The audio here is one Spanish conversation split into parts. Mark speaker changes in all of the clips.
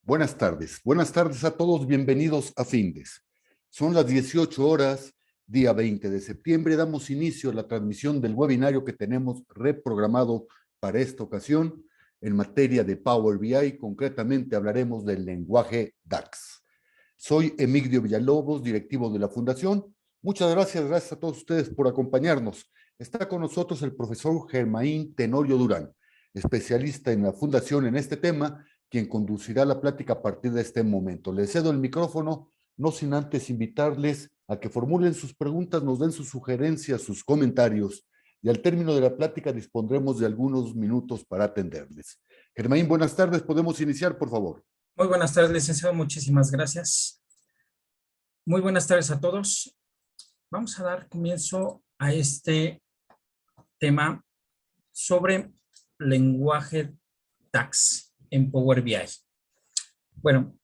Speaker 1: Buenas tardes a todos, bienvenidos a Findes. Son las 18 horas, día 20 de septiembre, damos inicio a la transmisión del webinario que tenemos reprogramado para esta ocasión en materia de Power BI, concretamente hablaremos del lenguaje DAX. Soy Emigdio Villalobos, directivo de la Fundación. Muchas gracias a todos ustedes por acompañarnos. Está con nosotros el profesor Germain Tenorio Durán, especialista en la Fundación en este tema, quien conducirá la plática a partir de este momento. Les cedo el micrófono, no sin antes invitarles a que formulen sus preguntas, nos den sus sugerencias, sus comentarios, y al término de la plática dispondremos de algunos minutos para atenderles. Germain, buenas tardes, podemos iniciar, por favor.
Speaker 2: Muy buenas tardes, licenciado, muchísimas gracias. Muy buenas tardes a todos. Vamos a dar comienzo a este tema sobre lenguaje DAX en Power BI. Bueno,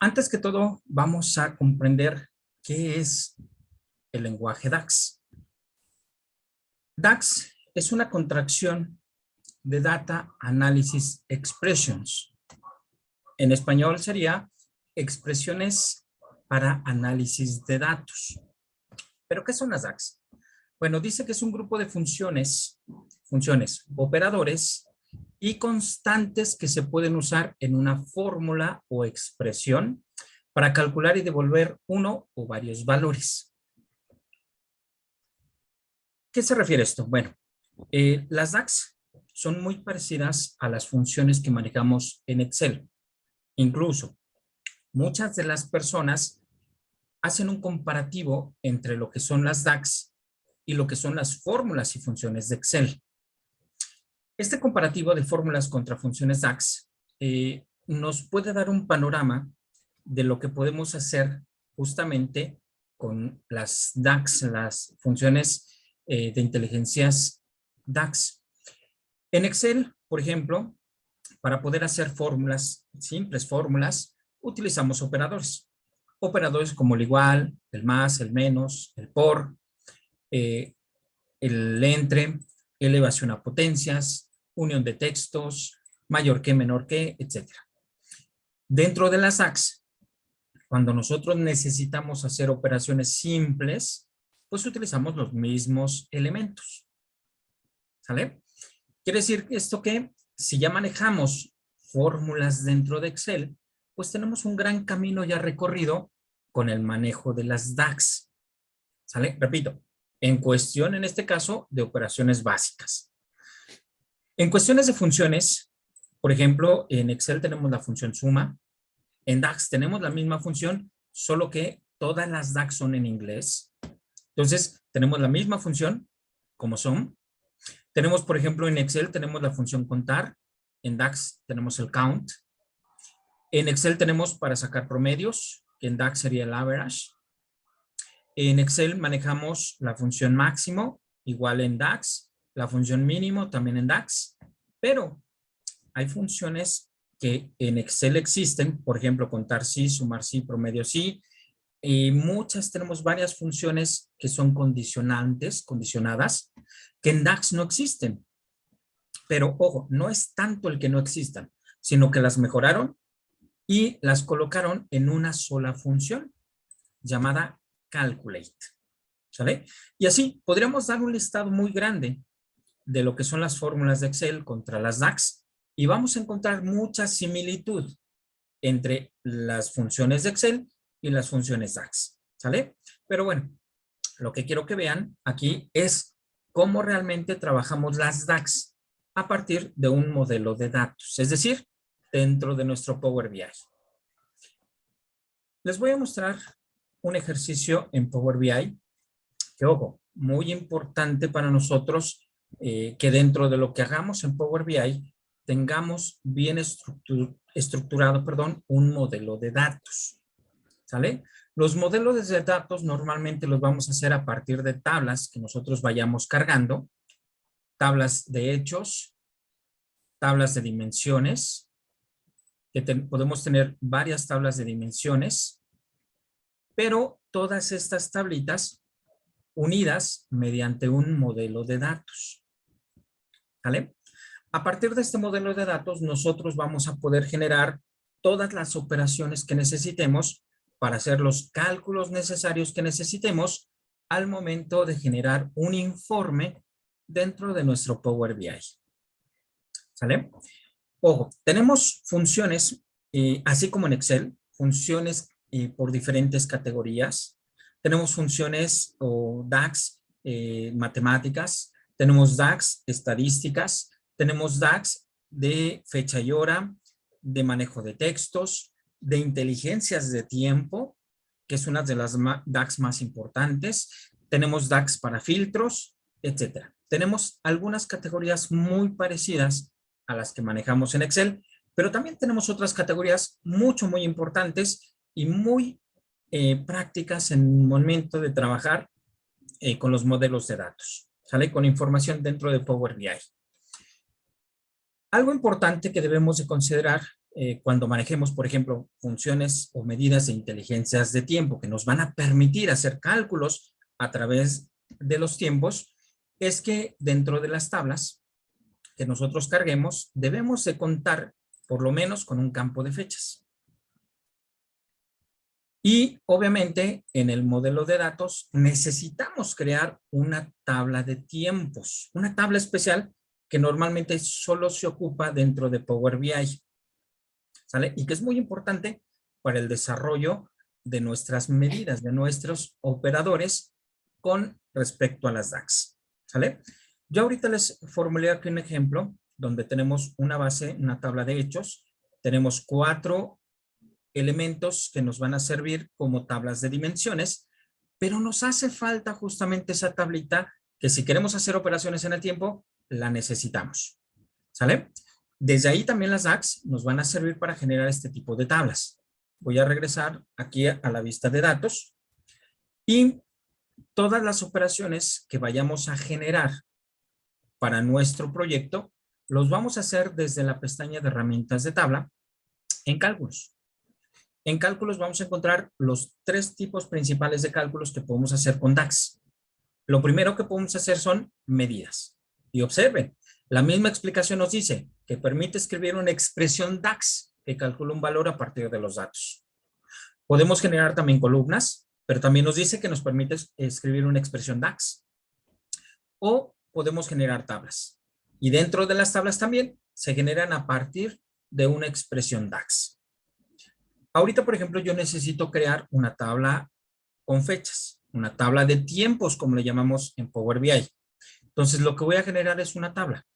Speaker 2: antes que todo, vamos a comprender qué es el lenguaje DAX. DAX es una contracción de Data Analysis Expressions. En español sería expresiones para análisis de datos. ¿Pero qué son las DAX? Bueno, dice que es un grupo de funciones, operadores y constantes que se pueden usar en una fórmula o expresión para calcular y devolver uno o varios valores. ¿Qué se refiere esto? Bueno, las DAX son muy parecidas a las funciones que manejamos en Excel. Incluso, muchas de las personas hacen un comparativo entre lo que son las DAX y lo que son las fórmulas y funciones de Excel. Este comparativo de fórmulas contra funciones DAX nos puede dar un panorama de lo que podemos hacer justamente con las DAX, las funciones de inteligencias DAX. En Excel, por ejemplo, para poder hacer fórmulas, simples fórmulas, utilizamos operadores. Operadores como el igual, el más, el menos, el por, el entre, elevación a potencias, unión de textos, mayor que, menor que, etc. Dentro de las DAX, cuando nosotros necesitamos hacer operaciones simples, pues utilizamos los mismos elementos. ¿Sale? Quiere decir esto que si ya manejamos fórmulas dentro de Excel, pues tenemos un gran camino ya recorrido con el manejo de las DAX. ¿Sale? Repito, en cuestión, en este caso, de operaciones básicas. En cuestiones de funciones, por ejemplo, en Excel tenemos la función suma. En DAX tenemos la misma función, solo que todas las DAX son en inglés. Entonces, tenemos la misma función como son. Tenemos, por ejemplo, en Excel tenemos la función contar. En DAX tenemos el count. En Excel tenemos para sacar promedios, que en DAX sería el average. En Excel manejamos la función máximo, igual en DAX. La función mínimo también en DAX. Pero hay funciones que en Excel existen, por ejemplo, contar sí, sumar sí, promedio sí. Y tenemos varias funciones que son condicionadas, que en DAX no existen. Pero, ojo, no es tanto el que no existan, sino que las mejoraron y las colocaron en una sola función llamada calculate. ¿Sale? Y así podríamos dar un listado muy grande de lo que son las fórmulas de Excel contra las DAX y vamos a encontrar mucha similitud entre las funciones de Excel y las funciones DAX. ¿Sale? Pero bueno, lo que quiero que vean aquí es cómo realmente trabajamos las DAX a partir de un modelo de datos, es decir, dentro de nuestro Power BI. Les voy a mostrar un ejercicio en Power BI que, ojo, muy importante para nosotros que dentro de lo que hagamos en Power BI tengamos bien estructurado, un modelo de datos. ¿Sale? Los modelos de datos normalmente los vamos a hacer a partir de tablas que nosotros vayamos cargando, tablas de hechos, tablas de dimensiones, que podemos tener varias tablas de dimensiones, pero todas estas tablitas unidas mediante un modelo de datos. ¿Vale? A partir de este modelo de datos, nosotros vamos a poder generar todas las operaciones que necesitemos para hacer los cálculos necesarios que necesitemos al momento de generar un informe dentro de nuestro Power BI. ¿Sale? Ojo, tenemos funciones, así como en Excel, funciones por diferentes categorías. Tenemos funciones o DAX matemáticas, tenemos DAX estadísticas, tenemos DAX de fecha y hora, de manejo de textos, de inteligencias de tiempo, que es una de las DAX más importantes. Tenemos DAX para filtros, etcétera. Tenemos algunas categorías muy parecidas a las que manejamos en Excel, pero también tenemos otras categorías muy importantes y muy prácticas en el momento de trabajar con los modelos de datos, ¿sale? Con información dentro de Power BI. Algo importante que debemos de considerar cuando manejemos, por ejemplo, funciones o medidas de inteligencias de tiempo que nos van a permitir hacer cálculos a través de los tiempos, es que dentro de las tablas que nosotros carguemos, debemos de contar por lo menos con un campo de fechas. Y obviamente en el modelo de datos necesitamos crear una tabla de tiempos, una tabla especial que normalmente solo se ocupa dentro de Power BI, ¿sale? Y que es muy importante para el desarrollo de nuestras medidas, de nuestros operadores con respecto a las DAX, ¿sale? Yo ahorita les formulé aquí un ejemplo donde tenemos una base, una tabla de hechos, tenemos 4 elementos que nos van a servir como tablas de dimensiones, pero nos hace falta justamente esa tablita que si queremos hacer operaciones en el tiempo, la necesitamos, ¿sale? Desde ahí también las DAX nos van a servir para generar este tipo de tablas. Voy a regresar aquí a la vista de datos y todas las operaciones que vayamos a generar para nuestro proyecto, los vamos a hacer desde la pestaña de herramientas de tabla en cálculos. En cálculos vamos a encontrar los 3 tipos principales de cálculos que podemos hacer con DAX. Lo primero que podemos hacer son medidas. Y observen, la misma explicación nos dice que permite escribir una expresión DAX que calcula un valor a partir de los datos. Podemos generar también columnas, pero también nos dice que nos permite escribir una expresión DAX. O podemos generar tablas. Y dentro de las tablas también se generan a partir de una expresión DAX. Ahorita, por ejemplo, yo necesito crear una tabla con fechas, una tabla de tiempos, como le llamamos en Power BI. Entonces, lo que voy a generar es una tabla.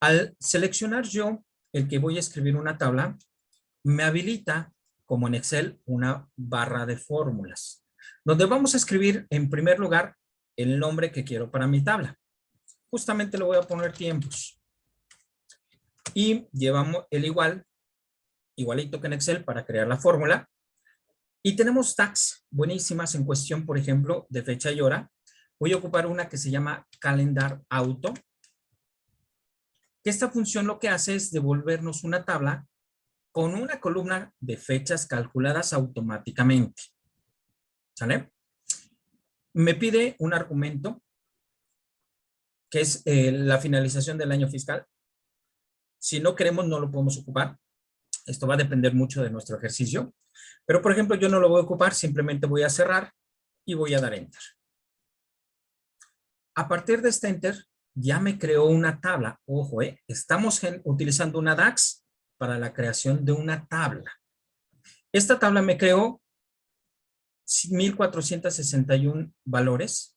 Speaker 2: Al seleccionar yo el que voy a escribir una tabla, me habilita, como en Excel, una barra de fórmulas, donde vamos a escribir, en primer lugar, el nombre que quiero para mi tabla. Justamente le voy a poner tiempos. Y llevamos el igualito que en Excel para crear la fórmula. Y tenemos tags buenísimas en cuestión, por ejemplo, de fecha y hora. Voy a ocupar una que se llama Calendar Auto. Esta función lo que hace es devolvernos una tabla con una columna de fechas calculadas automáticamente. ¿Sale? Me pide un argumento que es la finalización del año fiscal. Si no queremos, no lo podemos ocupar. Esto va a depender mucho de nuestro ejercicio. Pero, por ejemplo, yo no lo voy a ocupar, simplemente voy a cerrar y voy a dar Enter. A partir de este Enter, ya me creó una tabla. Ojo, estamos utilizando una DAX para la creación de una tabla. Esta tabla me creó 1461 valores,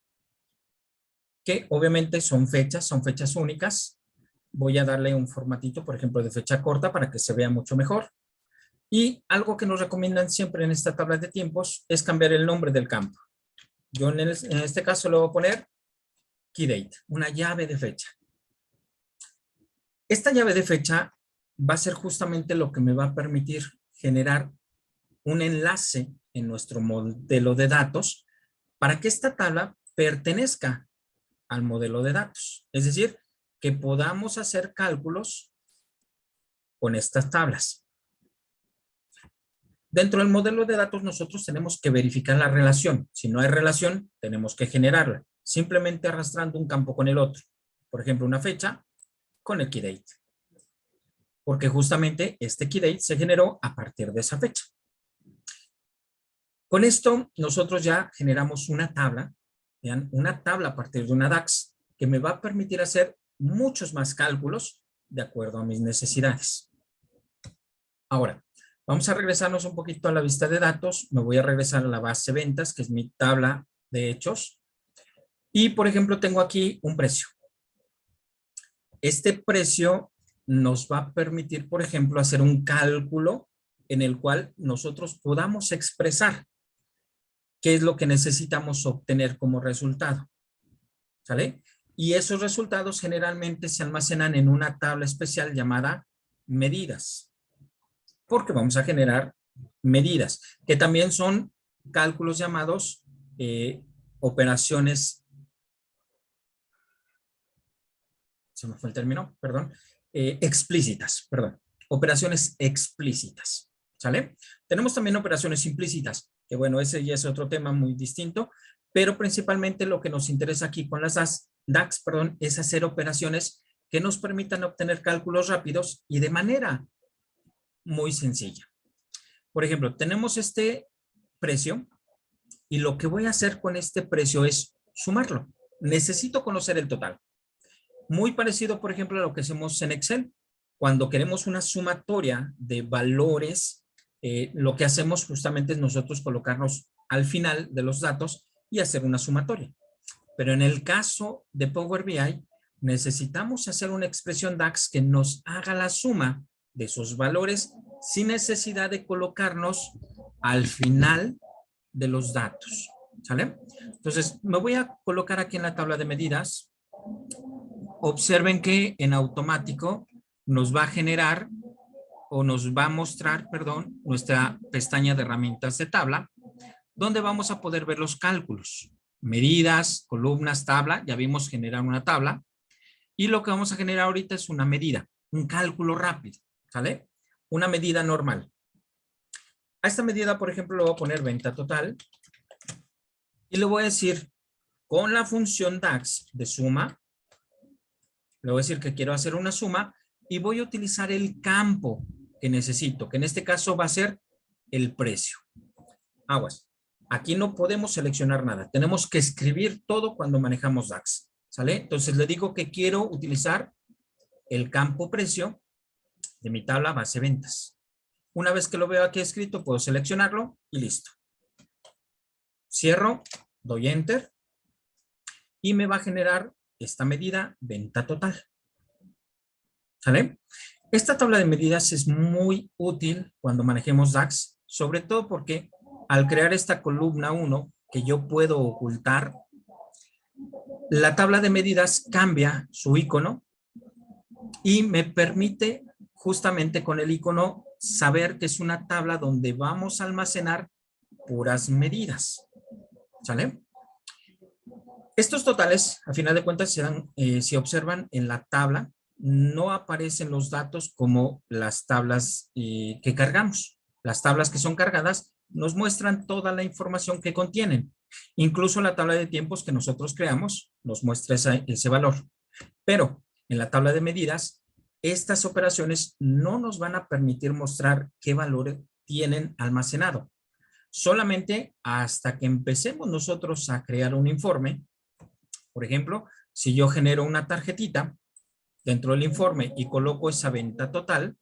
Speaker 2: que obviamente son fechas únicas. Voy a darle un formatito, por ejemplo, de fecha corta para que se vea mucho mejor. Y algo que nos recomiendan siempre en esta tabla de tiempos es cambiar el nombre del campo. Yo en este caso le voy a poner KeyDate, una llave de fecha. Esta llave de fecha va a ser justamente lo que me va a permitir generar un enlace en nuestro modelo de datos para que esta tabla pertenezca al modelo de datos. Es decir, que podamos hacer cálculos con estas tablas. Dentro del modelo de datos nosotros tenemos que verificar la relación. Si no hay relación, tenemos que generarla, simplemente arrastrando un campo con el otro. Por ejemplo, una fecha con el KeyDate. porque justamente este key date se generó a partir de esa fecha. Con esto nosotros ya generamos una tabla, vean, una tabla a partir de una DAX que me va a permitir hacer muchos más cálculos de acuerdo a mis necesidades. Ahora, vamos a regresarnos un poquito a la vista de datos. Me voy a regresar a la base ventas, que es mi tabla de hechos. Y, por ejemplo, tengo aquí un precio. Este precio nos va a permitir, por ejemplo, hacer un cálculo en el cual nosotros podamos expresar qué es lo que necesitamos obtener como resultado. ¿Sale? Y esos resultados generalmente se almacenan en una tabla especial llamada medidas, porque vamos a generar medidas, que también son cálculos llamados operaciones, se me fue el término, perdón, explícitas, perdón, operaciones explícitas, ¿sale? Tenemos también operaciones implícitas, que bueno, ese ya es otro tema muy distinto, pero principalmente lo que nos interesa aquí con las DAX, perdón, es hacer operaciones que nos permitan obtener cálculos rápidos y de manera muy sencilla. Por ejemplo, tenemos este precio y lo que voy a hacer con este precio es sumarlo. Necesito conocer el total. Muy parecido, por ejemplo, a lo que hacemos en Excel. Cuando queremos una sumatoria de valores, lo que hacemos justamente es nosotros colocarnos al final de los datos y hacer una sumatoria. Pero en el caso de Power BI, necesitamos hacer una expresión DAX que nos haga la suma de esos valores sin necesidad de colocarnos al final de los datos. ¿Sale? Entonces, me voy a colocar aquí en la tabla de medidas. Observen que en automático nos va a generar o nos va a mostrar, perdón, nuestra pestaña de herramientas de tabla, donde vamos a poder ver los cálculos, medidas, columnas, tabla. Ya vimos generar una tabla. Y lo que vamos a generar ahorita es una medida, un cálculo rápido, ¿sale? Una medida normal. A esta medida, por ejemplo, le voy a poner venta total. Y le voy a decir, con la función DAX de suma, le voy a decir que quiero hacer una suma y voy a utilizar el campo que necesito, que en este caso va a ser el precio. Aguas. Aquí no podemos seleccionar nada. Tenemos que escribir todo cuando manejamos DAX. ¿Sale? Entonces le digo que quiero utilizar el campo precio de mi tabla base ventas. Una vez que lo veo aquí escrito, puedo seleccionarlo y listo. Cierro, doy Enter y me va a generar esta medida venta total. ¿Sale? Esta tabla de medidas es muy útil cuando manejemos DAX, sobre todo porque al crear esta columna 1 que yo puedo ocultar, la tabla de medidas cambia su icono y me permite justamente con el icono saber que es una tabla donde vamos a almacenar puras medidas. ¿Sale? Estos totales, a final de cuentas, si observan en la tabla, no aparecen los datos como las tablas que cargamos. Las tablas que son cargadas nos muestran toda la información que contienen. Incluso la tabla de tiempos que nosotros creamos nos muestra ese valor. Pero en la tabla de medidas, estas operaciones no nos van a permitir mostrar qué valor tienen almacenado. Solamente hasta que empecemos nosotros a crear un informe. Por ejemplo, si yo genero una tarjetita dentro del informe y coloco esa venta total,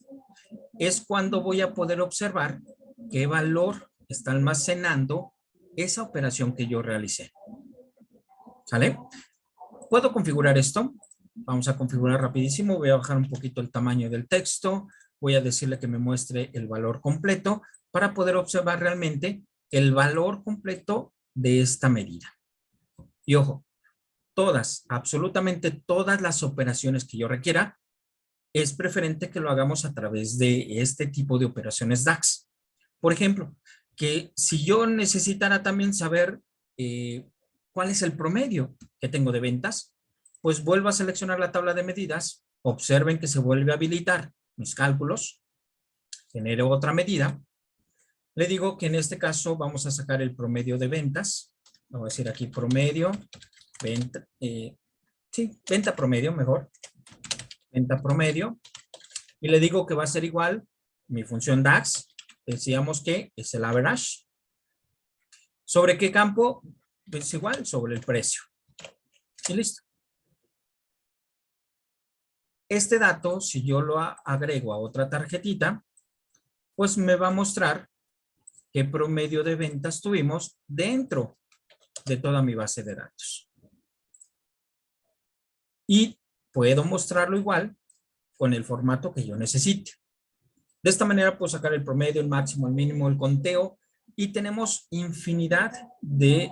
Speaker 2: es cuando voy a poder observar qué valor está almacenando esa operación que yo realicé. ¿Sale? ¿Puedo configurar esto? Vamos a configurar rapidísimo. Voy a bajar un poquito el tamaño del texto. Voy a decirle que me muestre el valor completo para poder observar realmente el valor completo de esta medida. Y ojo, todas, absolutamente todas las operaciones que yo requiera, es preferente que lo hagamos a través de este tipo de operaciones DAX. Por ejemplo, que si yo necesitara también saber cuál es el promedio que tengo de ventas, pues vuelvo a seleccionar la tabla de medidas, observen que se vuelve a habilitar mis cálculos, genero otra medida, le digo que en este caso vamos a sacar el promedio de ventas, vamos a decir aquí promedio, venta promedio mejor, venta promedio, y le digo que va a ser igual mi función DAX, decíamos que es el average. ¿Sobre qué campo? Pues igual, sobre el precio. Y listo. Este dato, si yo lo agrego a otra tarjetita, pues me va a mostrar qué promedio de ventas tuvimos dentro de toda mi base de datos. Y puedo mostrarlo igual con el formato que yo necesite. De esta manera puedo sacar el promedio, el máximo, el mínimo, el conteo, y tenemos infinidad de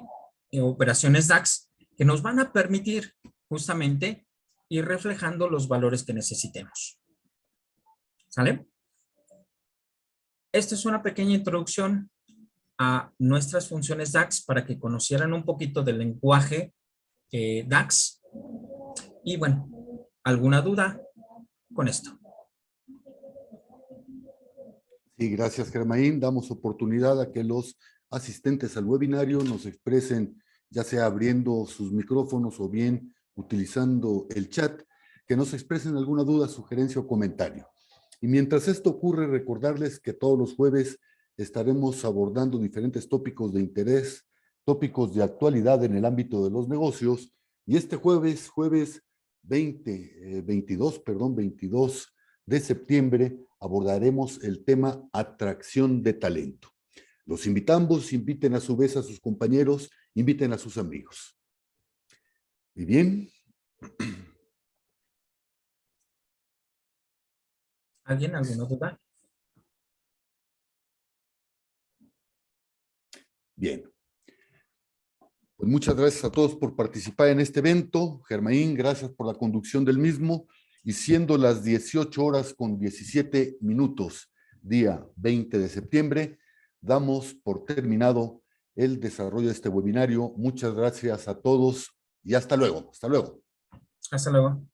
Speaker 2: operaciones DAX que nos van a permitir justamente ir reflejando los valores que necesitemos. ¿Sale? Esta es una pequeña introducción a nuestras funciones DAX para que conocieran un poquito del lenguaje DAX. Y bueno, ¿alguna duda con esto?
Speaker 1: Sí, gracias, Germain. Damos oportunidad a que los asistentes al webinario nos expresen, ya sea abriendo sus micrófonos o bien utilizando el chat, que nos expresen alguna duda, sugerencia o comentario. Y mientras esto ocurre, recordarles que todos los jueves estaremos abordando diferentes tópicos de interés, tópicos de actualidad en el ámbito de los negocios. Y este jueves 22 de septiembre, abordaremos el tema atracción de talento. Los invitamos, inviten a su vez a sus compañeros, inviten a sus amigos. Muy bien.
Speaker 2: ¿Alguien? ¿Alguna duda?
Speaker 1: Bien. Pues muchas gracias a todos por participar en este evento. Germain, gracias por la conducción del mismo. Y siendo las 18:17, día 20 de septiembre, damos por terminado el desarrollo de este webinario. Muchas gracias a todos y hasta luego. Hasta luego.
Speaker 2: Hasta luego.